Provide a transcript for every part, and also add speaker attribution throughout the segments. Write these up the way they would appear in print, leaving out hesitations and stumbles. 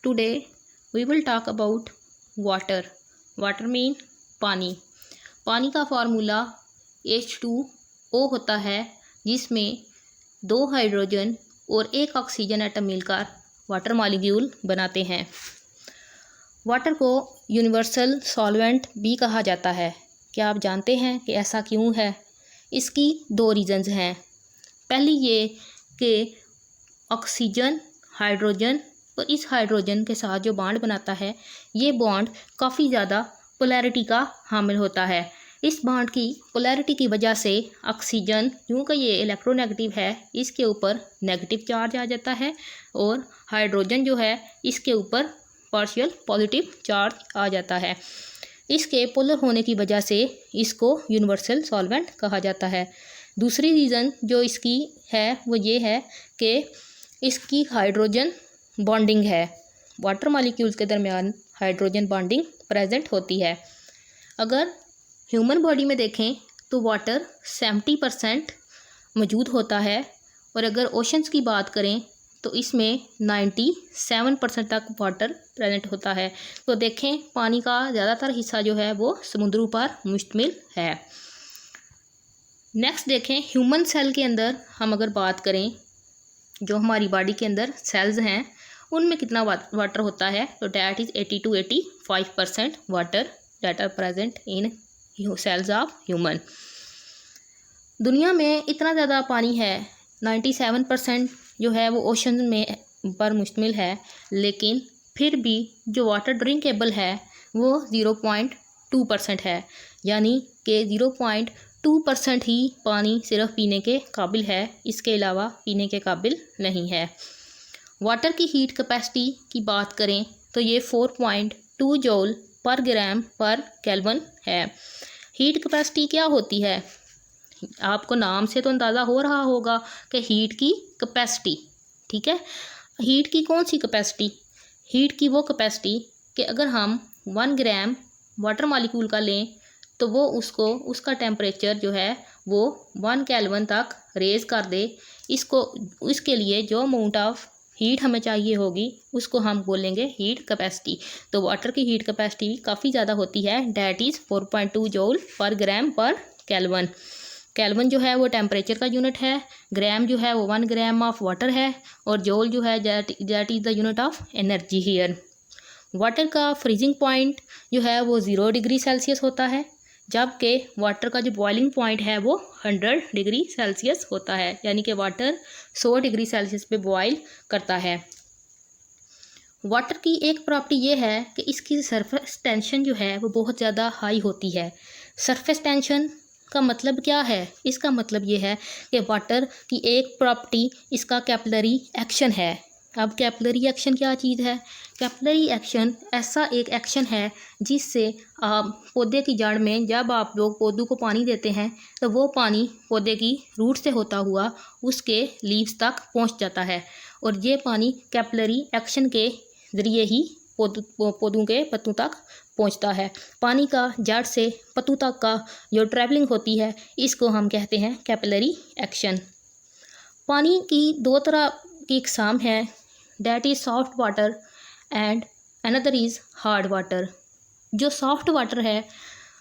Speaker 1: Today we will talk about water. Water mean पानी। पानी का फार्मूला H2O होता है, जिसमें 2 हाइड्रोजन और 1 ऑक्सीजन एटम मिलकर वाटर मॉलिक्यूल बनाते हैं। वाटर को यूनिवर्सल सॉल्वेंट भी कहा जाता है। क्या आप जानते हैं कि ऐसा क्यों है? इसकी 2 रीज़न्स हैं। पहली ये कि ऑक्सीजन हाइड्रोजन और इस हाइड्रोजन के साथ जो बॉन्ड बनाता है, ये बॉन्ड काफ़ी ज़्यादा पोलैरिटी का हामिल होता है। इस बॉन्ड की पोलैरिटी की वजह से ऑक्सीजन, क्योंकि ये इलेक्ट्रोनेगेटिव है, इसके ऊपर नेगेटिव चार्ज आ जाता है और हाइड्रोजन जो है इसके ऊपर पार्शियल पॉजिटिव चार्ज आ जाता है। इसके पोलर होने की वजह से इसको यूनिवर्सल सॉल्वेंट कहा जाता है। दूसरी रीज़न जो इसकी है वो ये है कि इसकी हाइड्रोजन बॉन्डिंग है। वाटर मॉलिक्यूल्स के दरमियान हाइड्रोजन बॉन्डिंग प्रेजेंट होती है। अगर ह्यूमन बॉडी में देखें तो वाटर 70% मौजूद होता है और अगर ओशंस की बात करें तो इसमें 97% तक वाटर प्रेजेंट होता है। तो देखें, पानी का ज़्यादातर हिस्सा जो है वो समुद्रों पर मुश्तमिल है। नेक्स्ट देखें, ह्यूमन सेल के अंदर हम अगर बात करें, जो हमारी बॉडी के अंदर सेल्स हैं उनमें कितना वाटर होता है, तो that is 80 to 85% water that are present in cells of human. दुनिया में इतना ज़्यादा पानी है, 97% जो है वो ओशन में पर मुश्तमिल है, लेकिन फिर भी जो वाटर ड्रिंकेबल है वो 0.2% है, यानी कि 0.2% ही पानी सिर्फ पीने के काबिल है, इसके अलावा पीने के काबिल नहीं है। वाटर की हीट कैपेसिटी की बात करें तो ये 4.2 जूल पर ग्राम पर केल्विन है। हीट कैपेसिटी क्या होती है? आपको नाम से तो अंदाज़ा हो रहा होगा कि हीट की कैपेसिटी, ठीक है। हीट की कौन सी कैपेसिटी? हीट की वो कैपेसिटी कि अगर हम 1 ग्राम वाटर मॉलिक्यूल का लें तो वो उसका टेम्परेचर जो है वो 1 केल्विन तक रेज़ कर दे। इसके लिए जो अमाउंट ऑफ हीट हमें चाहिए होगी उसको हम बोलेंगे हीट कैपेसिटी। तो वाटर की हीट कैपेसिटी भी काफ़ी ज़्यादा होती है, डैट इज़ 4.2 जूल पर ग्राम पर केल्विन। केल्विन जो है वो टेम्परेचर का यूनिट है, ग्राम जो है वो 1 ग्राम ऑफ वाटर है और जूल जो है that is the unit of energy here. Water का फ्रीजिंग पॉइंट जो है वो 0 डिग्री सेल्सियस होता है, जबकि वाटर का जो बॉइलिंग पॉइंट है वो 100 डिग्री सेल्सियस होता है, यानी कि वाटर 100 डिग्री सेल्सियस पे बॉयल करता है। वाटर की एक प्रॉपर्टी ये है कि इसकी सरफेस टेंशन जो है वो बहुत ज़्यादा हाई होती है। सरफेस टेंशन का मतलब क्या है? इसका मतलब ये है कि वाटर की एक प्रॉपर्टी इसका कैपिलरी एक्शन है। अब कैपिलरी एक्शन क्या चीज़ है? कैपिलरी एक्शन ऐसा एक एक्शन है जिससे आप पौधे की जड़ में जब आप लोग पौधों को पानी देते हैं तो वो पानी पौधे की रूट से होता हुआ उसके लीव्स तक पहुंच जाता है और ये पानी कैपिलरी एक्शन के ज़रिए ही पौधों के पत्तों तक पहुंचता है। पानी का जड़ से पत्तों तक का जो ट्रैवलिंग होती है इसको हम कहते हैं कैपिलरी एक्शन। पानी की 2 तरह की इकसाम है, that is soft water and another is hard water. जो सॉफ्ट वाटर है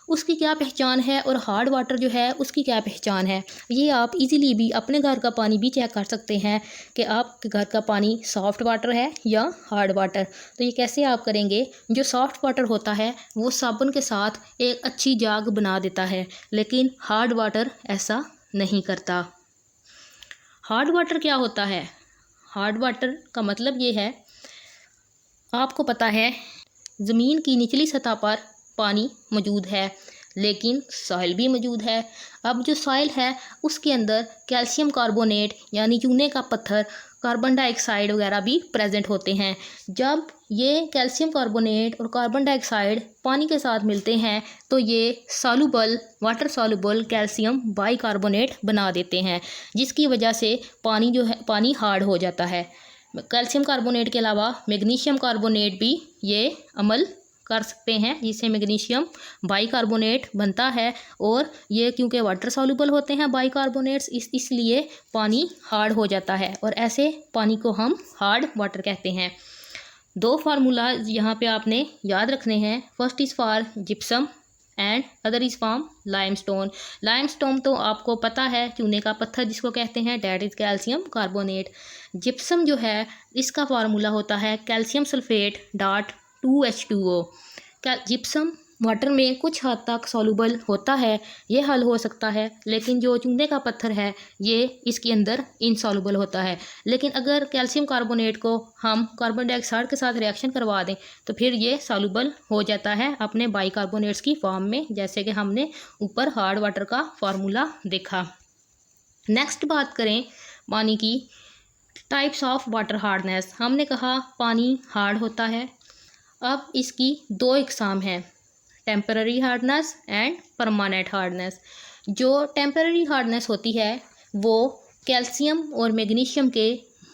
Speaker 1: उसकी क्या पहचान है और हार्ड वाटर जो है उसकी क्या पहचान है, ये आप इजीली भी अपने घर का पानी भी चेक कर सकते हैं कि आपके घर का पानी सॉफ्ट वाटर है या हार्ड वाटर। तो ये कैसे आप करेंगे? जो सॉफ्ट वाटर होता है वो साबुन के साथ एक अच्छी जाग बना देता है, लेकिन हार्ड वाटर ऐसा नहीं करता। हार्ड वाटर क्या होता है? हार्ड वाटर का मतलब ये है, आपको पता है ज़मीन की निचली सतह पर पानी मौजूद है लेकिन सॉइल भी मौजूद है। अब जो सॉइल है उसके अंदर कैल्शियम कार्बोनेट यानी चूने का पत्थर, कार्बन डाइऑक्साइड वगैरह भी प्रेजेंट होते हैं। जब ये कैल्शियम कार्बोनेट और कार्बन डाइऑक्साइड पानी के साथ मिलते हैं तो ये soluble water soluble calcium bicarbonate बना देते हैं, जिसकी वजह से पानी जो है पानी हार्ड हो जाता है। कैल्शियम कार्बोनेट के अलावा मैग्नीशियम कार्बोनेट भी ये अमल कर सकते हैं, जिससे मैग्नीशियम बाइकार्बोनेट बनता है और ये क्योंकि वाटर सॉल्युबल होते हैं बाइकार्बोनेट्स इसलिए पानी हार्ड हो जाता है और ऐसे पानी को हम हार्ड वाटर कहते हैं। दो फार्मूला यहाँ पे आपने याद रखने हैं। First is for gypsum and other is form limestone. Limestone तो आपको पता है, चूने का पत्थर जिसको कहते हैं, that is calcium carbonate. Gypsum जो है इसका फार्मूला होता है कैल्शियम सल्फेट डॉट 2H2O। क्या जिप्सम वाटर में कुछ हद तक सॉल्युबल होता है, ये हल हो सकता है, लेकिन जो चूने का पत्थर है ये इसके अंदर इनसॉल्युबल होता है। लेकिन अगर कैल्शियम कार्बोनेट को हम कार्बन डाइऑक्साइड के साथ रिएक्शन करवा दें तो फिर ये सॉल्युबल हो जाता है अपने बाइकार्बोनेट्स की फॉर्म में, जैसे कि हमने ऊपर हार्ड वाटर का फार्मूला देखा। नेक्स्ट बात करें पानी की टाइप्स ऑफ वाटर हार्डनेस। हमने कहा पानी हार्ड होता है। अब इसकी दो इकसाम हैं, temporary hardness and permanent hardness. जो टेम्पररी हार्डनेस होती है वो कैल्शियम और मैग्नीशियम के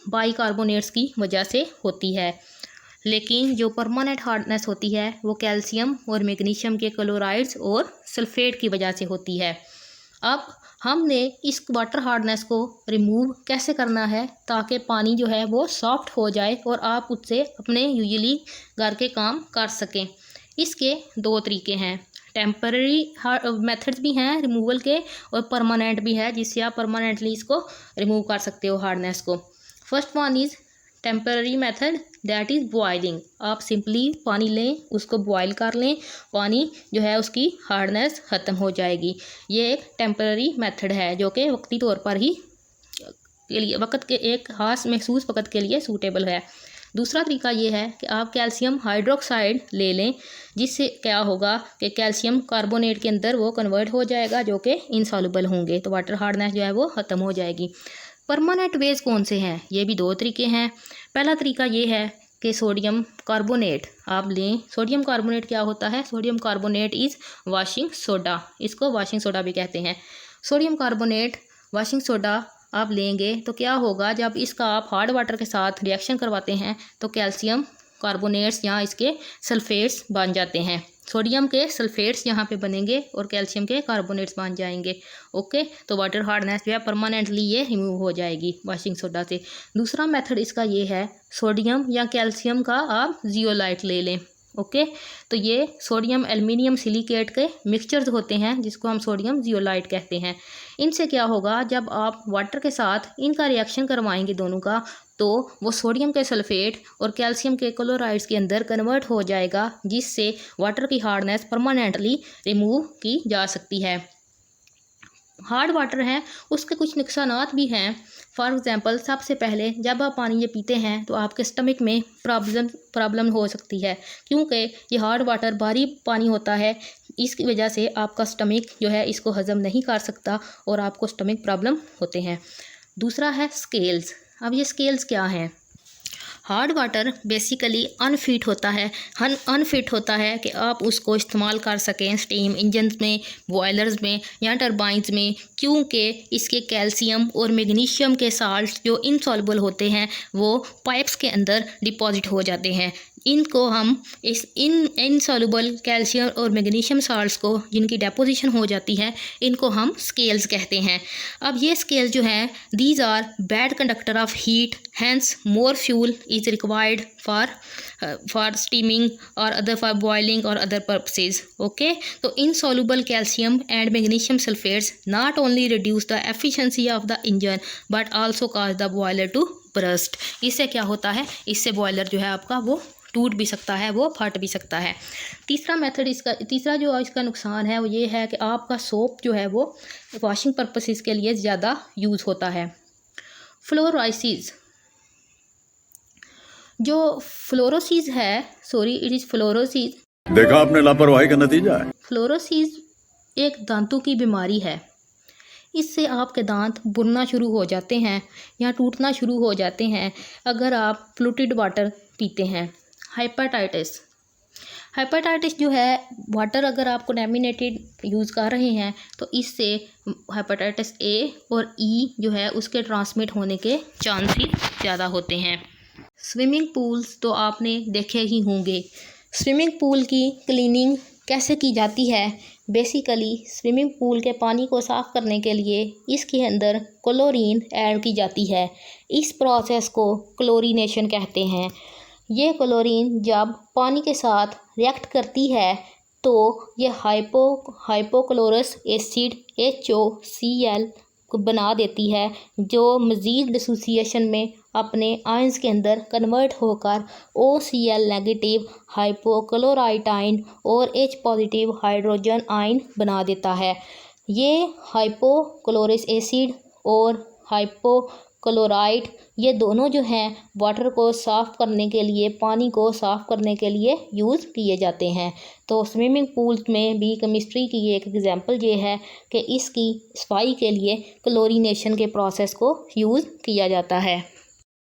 Speaker 1: बाइकार्बोनेट्स की वजह से होती है, लेकिन जो परमानेंट हार्डनेस होती है वो कैल्शियम और मैग्नीशियम के क्लोराइड्स और सल्फेट की वजह से होती है। अब हमने इस वाटर हार्डनेस को रिमूव कैसे करना है ताकि पानी जो है वो सॉफ्ट हो जाए और आप उससे अपने यूजुअली घर के काम कर सकें। इसके दो तरीके हैं, टेम्पररी मेथड्स भी हैं रिमूवल के और परमानेंट भी है, जिससे आप परमानेंटली इसको रिमूव कर सकते हो हार्डनेस को। First one is temporary method, that is boiling. आप सिंपली पानी लें, उसको बॉयल कर लें, पानी जो है उसकी हार्डनेस ख़त्म हो जाएगी। ये एक टेम्पररी मेथड है जो कि वक्ती तौर पर ही के लिए वक्त के एक खास महसूस वक्त के लिए सूटेबल है। दूसरा तरीका ये है कि आप कैल्शियम हाइड्रोक्साइड ले लें, जिससे क्या होगा कि कैल्शियम कार्बोनेट के अंदर वो कन्वर्ट हो जाएगा जो कि इनसॉल्युबल होंगे, तो वाटर हार्डनेस जो है वो ख़त्म हो जाएगी। परमानेंट वेज कौन से हैं? ये भी दो तरीके हैं। पहला तरीका ये है कि सोडियम कार्बोनेट आप लें। सोडियम कार्बोनेट क्या होता है? Sodium carbonate is washing soda, इसको वॉशिंग सोडा भी कहते हैं। सोडियम कार्बोनेट वॉशिंग सोडा आप लेंगे तो क्या होगा, जब इसका आप हार्ड वाटर के साथ रिएक्शन करवाते हैं तो कैल्शियम कार्बोनेट्स यहाँ इसके सल्फेट्स बन जाते हैं। सोडियम के सल्फेट्स यहाँ पे बनेंगे और कैल्शियम के कार्बोनेट्स बन जाएंगे। ओके, तो वाटर हार्डनेस जो है परमानेंटली ये रिमूव हो जाएगी वॉशिंग सोडा से। दूसरा मेथड इसका ये है, सोडियम या कैल्शियम का आप जियोलाइट ले लें। ओके, तो ये सोडियम एल्युमिनियम सिलिकेट के मिक्सचर्स होते हैं जिसको हम सोडियम जियोलाइट कहते हैं। इनसे क्या होगा, जब आप वाटर के साथ इनका रिएक्शन करवाएंगे दोनों का, तो वो सोडियम के सल्फेट और कैल्शियम के क्लोराइड्स के अंदर कन्वर्ट हो जाएगा, जिससे वाटर की हार्डनेस परमानेंटली रिमूव की जा सकती है। हार्ड वाटर है उसके कुछ नुकसानात भी हैं। फॉर एग्ज़ाम्पल, सबसे पहले जब आप पानी ये पीते हैं तो आपके स्टमक में प्रॉब्लम हो सकती है, क्योंकि ये हार्ड वाटर भारी पानी होता है। इसकी वजह से आपका स्टमक जो है इसको हज़म नहीं कर सकता और आपको स्टमक प्रॉब्लम होते हैं। दूसरा है स्केल्स। अब ये स्केल्स क्या हैं? हार्ड वाटर बेसिकली अनफिट होता है कि आप उसको इस्तेमाल कर सकें स्टीम इंजन में, बॉयलर्स में या टरबाइंस में, क्योंकि इसके कैल्शियम और मैग्नीशियम के साल्ट जो इनसॉल्युबल होते हैं वो पाइप्स के अंदर डिपॉजिट हो जाते हैं। इनको हम इस इनसॉल्युबल कैल्शियम और मैग्नीशियम साल्ट्स को जिनकी डेपोजिशन हो जाती है, इनको हम स्केल्स कहते हैं। अब ये स्केल्स जो हैं, these are bad conductor of heat, hence more fuel is required for steaming और अदर फॉर बॉइलिंग और अदर पर्पसेस। ओके, तो insoluble calcium and magnesium sulphates not only reduce the efficiency of the engine but also cause the boiler to burst. इससे क्या होता है, इससे boiler जो है आपका वो टूट भी सकता है, वो फट भी सकता है। तीसरा जो इसका नुकसान है वो ये है कि आपका सोप जो है वो वॉशिंग पर्पसेस के लिए ज़्यादा यूज़ होता है। फ्लोराइसिस, जो फ्लोरोसिस है, इट इज़ फ्लोरोसिस।
Speaker 2: देखा आपने लापरवाही का नतीजा है।
Speaker 1: फ्लोरोसिस एक दांतों की बीमारी है। इससे आपके दांत बुरना शुरू हो जाते हैं या टूटना शुरू हो जाते हैं अगर आप फ्लूटिड वाटर पीते हैं। हेपेटाइटिस जो है, वाटर अगर आप कंटेमिनेटेड यूज़ कर रहे हैं तो इससे हेपेटाइटिस ए और ई जो है उसके ट्रांसमिट होने के चांसेस ज़्यादा होते हैं। स्विमिंग पूल्स तो आपने देखे ही होंगे। स्विमिंग पूल की क्लीनिंग कैसे की जाती है? बेसिकली स्विमिंग पूल के पानी को साफ़ करने के लिए इसके अंदर क्लोरीन ऐड की जाती है। इस प्रोसेस को क्लोरीनेशन कहते हैं। ये क्लोरीन जब पानी के साथ रिएक्ट करती है तो ये हाइपोक्लोरस एसिड HOCl को बना देती है, जो मज़ीद डिसोसिएशन में अपने आयंस के अंदर कन्वर्ट होकर OCl नेगेटिव हाइपोक्लोराइट आयन और H पॉजिटिव हाइड्रोजन आयन बना देता है। ये हाइपोक्लोरस एसिड और हाइपोक्लोराइट ये दोनों जो हैं वाटर को साफ़ करने के लिए, पानी को साफ़ करने के लिए यूज़ किए जाते हैं। तो स्विमिंग पूल में भी केमिस्ट्री की एक एग्जांपल ये है कि इसकी सफाई के लिए क्लोरीनेशन के प्रोसेस को यूज़ किया जाता है।